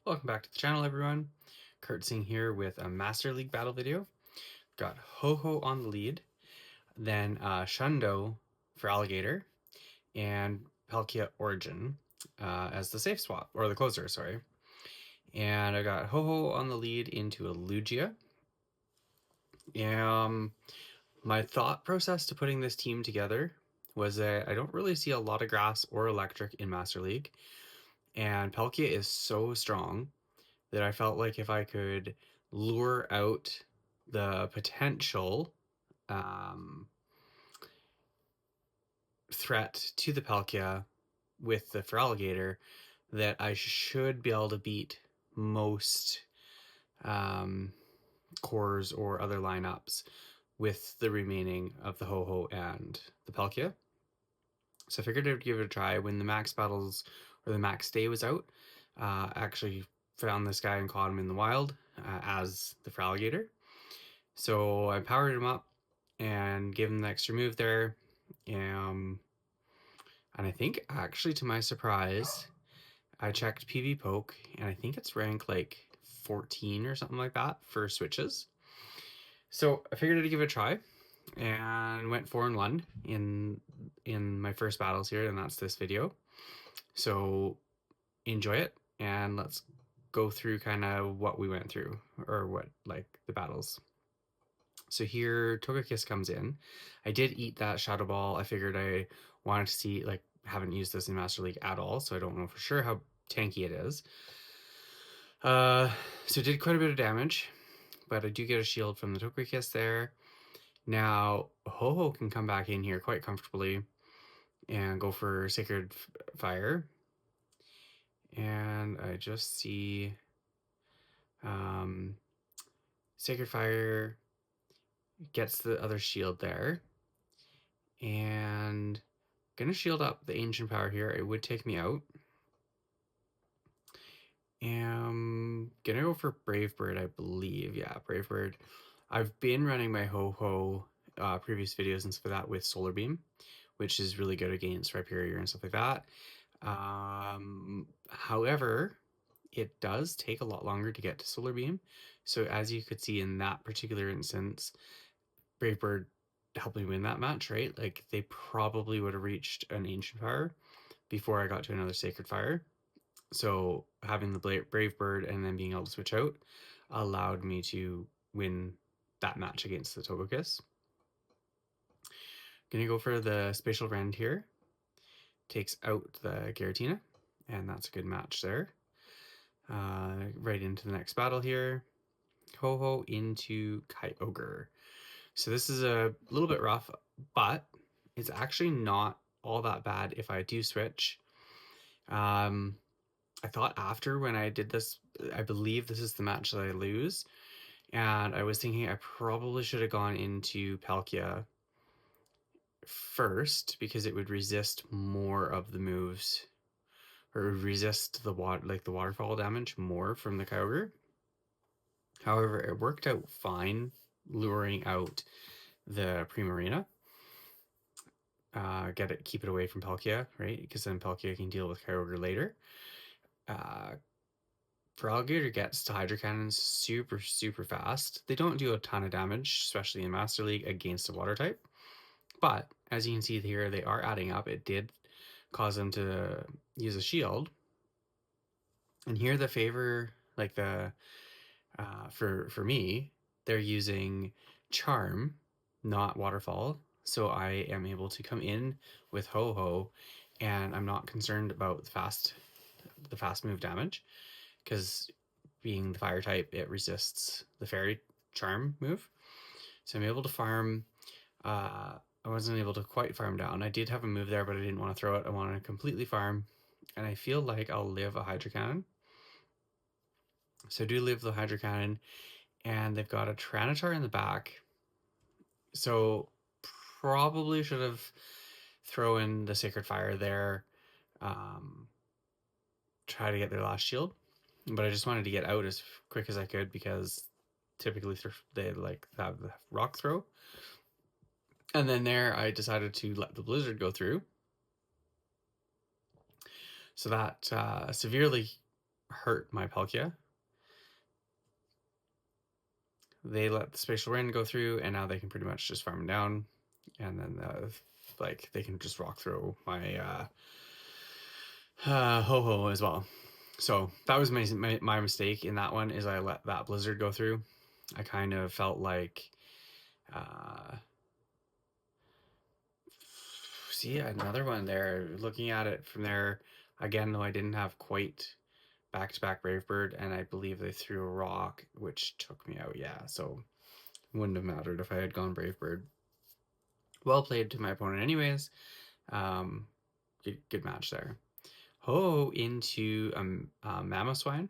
Welcome back to the channel, everyone. Kurt Singh here with a Master League battle video. Got Ho-Ho on the lead, then Shundo Feraligatr, and Palkia Origin as the safe swap, or the closer, sorry. And I got Ho-Ho on the lead into a Lugia. My thought process to putting this team together was that I don't really see a lot of grass or electric in Master League, and Palkia is so strong that I felt like if I could lure out the potential threat to the Palkia with the Feraligatr, that I should be able to beat most cores or other lineups with the remaining of the Ho-Ho and the Palkia. So I figured I'd give it a try. When the max battles or the max day was out, actually found this guy and caught him in the wild as the Feraligatr. So I powered him up and gave him the extra move there. And I think actually to my surprise, I checked PV Poke and I think it's rank like 14 or something like that for switches. So I figured I'd give it a try and went 4-1 in my first battles here, and that's this video. So enjoy it and let's go through kind of what we went through, or what, like, the battles. So here Togekiss comes in. I did eat that Shadow Ball. I figured I wanted to see, like, haven't used this in Master League at all, so I don't know for sure how tanky it is. So it did quite a bit of damage, but I do get a shield from the Togekiss there. Now Ho-Ho can come back in here quite comfortably and go for Sacred Fire. And I just see Sacred Fire gets the other shield there. And gonna shield up the Ancient Power here. It would take me out. Gonna go for Brave Bird, I believe. Yeah, Brave Bird. I've been running my Ho-Ho previous videos and stuff like that with Solar Beam, which is really good against Rhyperior and stuff like that. However, it does take a lot longer to get to Solar Beam. So as you could see in that particular instance, Brave Bird helped me win that match, right? Like, they probably would have reached an Ancient Power before I got to another Sacred Fire. So having the Brave Bird and then being able to switch out allowed me to win that match against the Togekiss. Gonna go for the Spatial Rend here. Takes out the Giratina, and that's a good match there. Right into the next battle here. Ho-Ho into Kyogre. So this is a little bit rough, but it's actually not all that bad if I do switch. I thought after when I did this, I believe this is the match that I lose, and I was thinking I probably should have gone into Palkia first because it would resist more of the moves, or resist the waterfall damage more from the Kyogre. However, it worked out fine luring out the Primarina. Keep it away from Palkia, right? Because then Palkia can deal with Kyogre later. Feraligatr gets to Hydro Cannons super, super fast. They don't do a ton of damage, especially in Master League against a water type. But as you can see here, they are adding up. It did cause them to use a shield. And here the favor, like for me, they're using Charm, not Waterfall. So I am able to come in with Ho-Ho, and I'm not concerned about the fast move damage, because being the fire type, it resists the fairy charm move. So I'm able to farm. I wasn't able to quite farm down. I did have a move there, but I didn't want to throw it. I wanted to completely farm, and I feel like I'll live a Hydro Cannon. So I do live the Hydro Cannon, and they've got a Tyranitar in the back. So probably should have thrown the Sacred Fire there. Try to get their last shield, but I just wanted to get out as quick as I could because typically they like have the rock throw. And then there I decided to let the blizzard go through. So that severely hurt my Palkia. They let the Spatial Rend go through, and now they can pretty much just farm him down. And then, like, they can just rock through my Ho-Ho as well. So that was my mistake in that one, is I let that Blizzard go through. I kind of felt like... see, another one there. Looking at it from there, again, though I didn't have quite back-to-back Brave Bird, and I believe they threw a rock, which took me out, yeah. So it wouldn't have mattered if I had gone Brave Bird. Well played to my opponent anyways. Good match there. Ho into Mamoswine.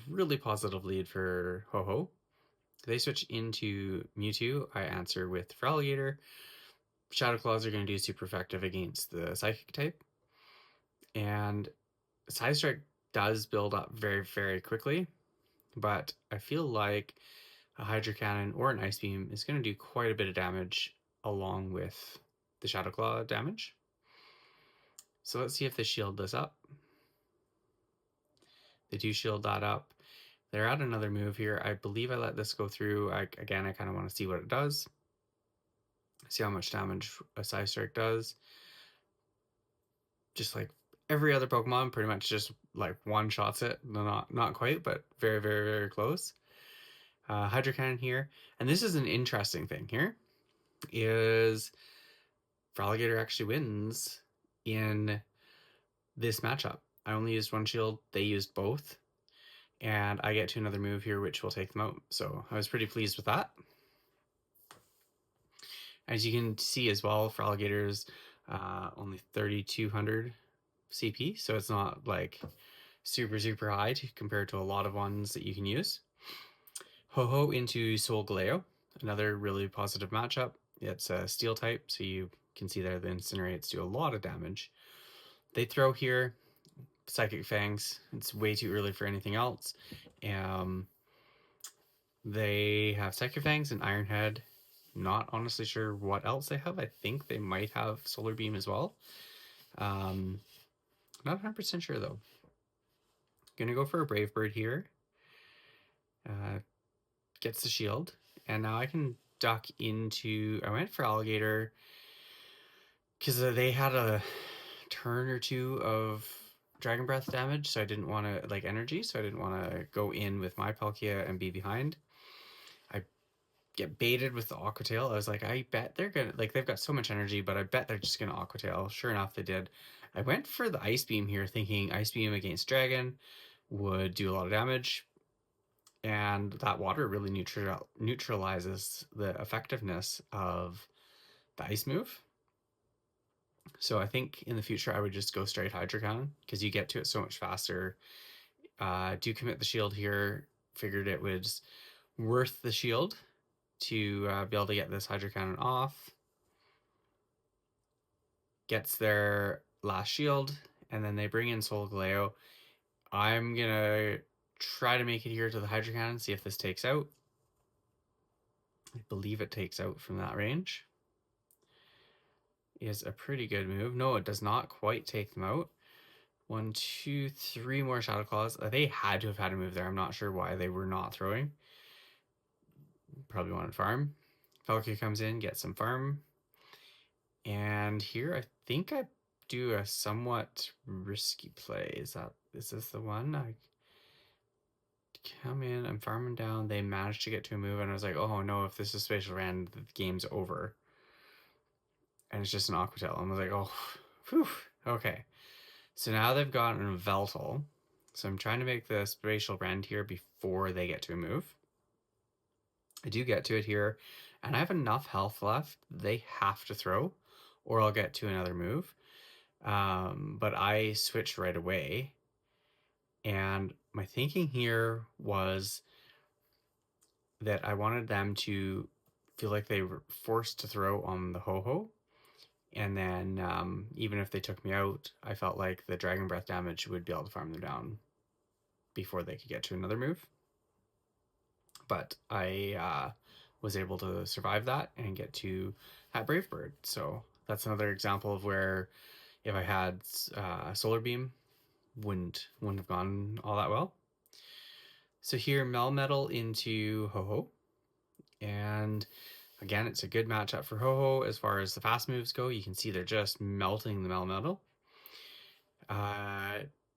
Really positive lead for Ho-Ho. They switch into Mewtwo. I answer with Feraligatr. Shadow Claws are going to do super effective against the Psychic type. And Side Strike does build up very, very quickly. But I feel like a Hydro Cannon or an Ice Beam is going to do quite a bit of damage along with the Shadow Claw damage. So let's see if they shield this up. They do shield that up. They're at another move here. I believe I let this go through. Again, I kind of want to see what it does. See how much damage a Side Strike does. Just like every other Pokemon, pretty much just like one-shots it. Not quite, but very, very, very close. Hydro Cannon here. And this is an interesting thing here, is Feraligatr actually wins in this matchup. I only used one shield. They used both. And I get to another move here, which will take them out. So I was pretty pleased with that. As you can see as well, Feraligatr's only 3,200 CP, so it's not like super, super high compared to a lot of ones that you can use. Ho-Ho into Solgaleo, another really positive matchup. It's a steel type, so you can see there the Incinerates do a lot of damage. They throw here Psychic Fangs. It's way too early for anything else. They have Psychic Fangs and Iron Head. Not honestly sure what else they have. I think they might have Solar Beam as well. Not 100% sure though. Gonna go for a Brave Bird here. Gets the shield. And now I can duck into... I went for Alligator because they had a turn or two of Dragon Breath damage, so I didn't want to, like, energy, so I didn't want to go in with my Palkia and be behind. I get baited with the Aqua Tail. I was like, I bet they're gonna, like, they've got so much energy, but I bet they're just gonna Aqua Tail. Sure enough, they did. I went for the Ice Beam here, thinking Ice Beam against Dragon would do a lot of damage, and that water really neutralizes the effectiveness of the Ice move. So I think in the future I would just go straight Hydro Cannon, because you get to it so much faster. Do commit the shield here. Figured it was worth the shield to be able to get this Hydro Cannon off. Gets their last shield, and then they bring in Solgaleo. I'm gonna try to make it here to the Hydro Cannon, see if this takes out. I believe it takes out from that range. Is a pretty good move. No, it does not quite take them out. 1, 2, 3 more Shadow Claws. They had to have had a move there. I'm not sure why they were not throwing. Probably wanted farm. Palkia comes in, gets some farm. And here I think I do a somewhat risky play. Is this the one? I come in, I'm farming down. They managed to get to a move, and I was like, oh no, if this is Spatial Rend, the game's over. And it's just an Aqua Tail. I was like, oh, whew, okay. So now they've gotten a Veltal. So I'm trying to make the Spatial Rend here before they get to a move. I do get to it here, and I have enough health left. They have to throw, or I'll get to another move. But I switched right away. And my thinking here was that I wanted them to feel like they were forced to throw on the Ho-Ho. And then even if they took me out, I felt like the Dragon Breath damage would be able to farm them down before they could get to another move. But I was able to survive that and get to that Brave Bird. So that's another example of where if I had Solar Beam, wouldn't have gone all that well. So here, Melmetal into Ho-Ho. And again, it's a good matchup for Ho-Ho as far as the fast moves go. You can see they're just melting the Melmetal.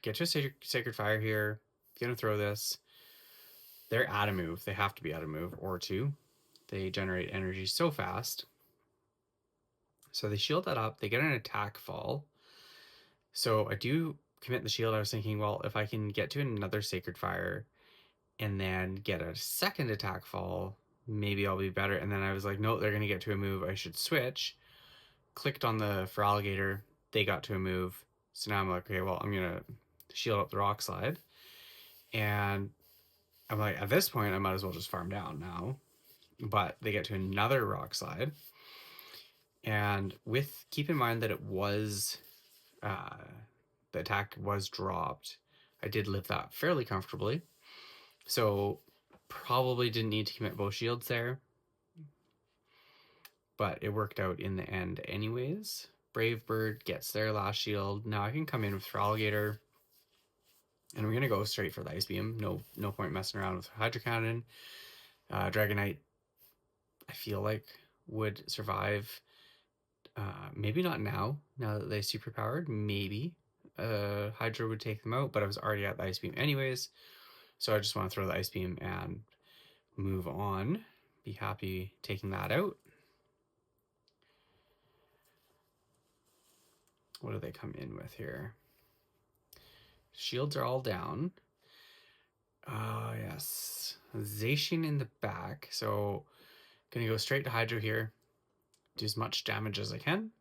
Get you a Sacred Fire here. Gonna throw this. They're out of move. They have to be out of move or two. They generate energy so fast. So they shield that up. They get an attack fall. So I do commit the shield. I was thinking, well, if I can get to another Sacred Fire and then get a second attack fall, maybe I'll be better. And then I was like, no, they're going to get to a move. I should switch. Clicked on the Feraligatr. They got to a move. So now I'm like, okay, well, I'm going to shield up the Rock Slide. And I'm like, at this point, I might as well just farm down now. But they get to another Rock Slide. And keep in mind that it was, the attack was dropped. I did live that fairly comfortably. So probably didn't need to commit both shields there. But it worked out in the end anyways. Brave Bird gets their last shield. Now I can come in with Feraligatr. And we're going to go straight for the Ice Beam. No point messing around with Hydro Cannon. Dragonite, I feel like, would survive. Maybe not now that they superpowered. Maybe Hydro would take them out, but I was already at the Ice Beam anyways. So I just want to throw the Ice Beam and move on. Be happy taking that out. What do they come in with here? Shields are all down. Yes. Zacian in the back. So gonna go straight to Hydro here. Do as much damage as I can.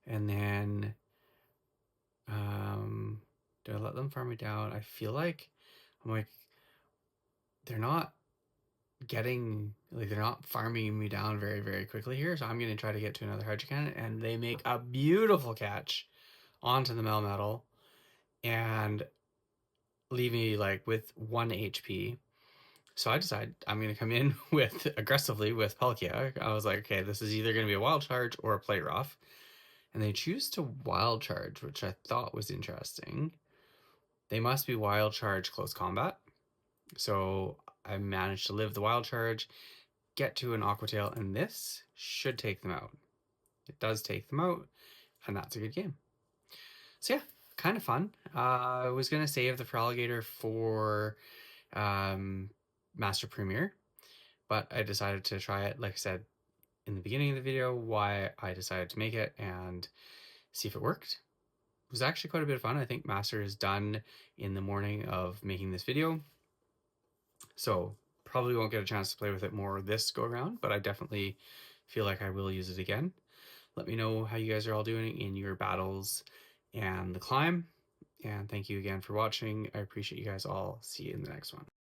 And then do I let them farm me down? I feel like they're not they're not farming me down very, very quickly here. So I'm going to try to get to another Hydro Cannon, and they make a beautiful catch onto the Melmetal and leave me like with 1 HP. So I decide I'm going to come in aggressively with Palkia. I was like, okay, this is either going to be a Wild Charge or a Play Rough. And they choose to Wild Charge, which I thought was interesting. They must be Wild Charge close combat. So I managed to live the Wild Charge, get to an Aqua Tail, and this should take them out. It does take them out, and that's a good game. So yeah, kind of fun. I was going to save the Feraligatr for Master Premier, but I decided to try it, like I said in the beginning of the video, why I decided to make it and see if it worked. It was actually quite a bit of fun. I think Master is done in the morning of making this video. So probably won't get a chance to play with it more this go around, but I definitely feel like I will use it again. Let me know how you guys are all doing in your battles and the climb. And thank you again for watching. I appreciate you guys all. See you in the next one.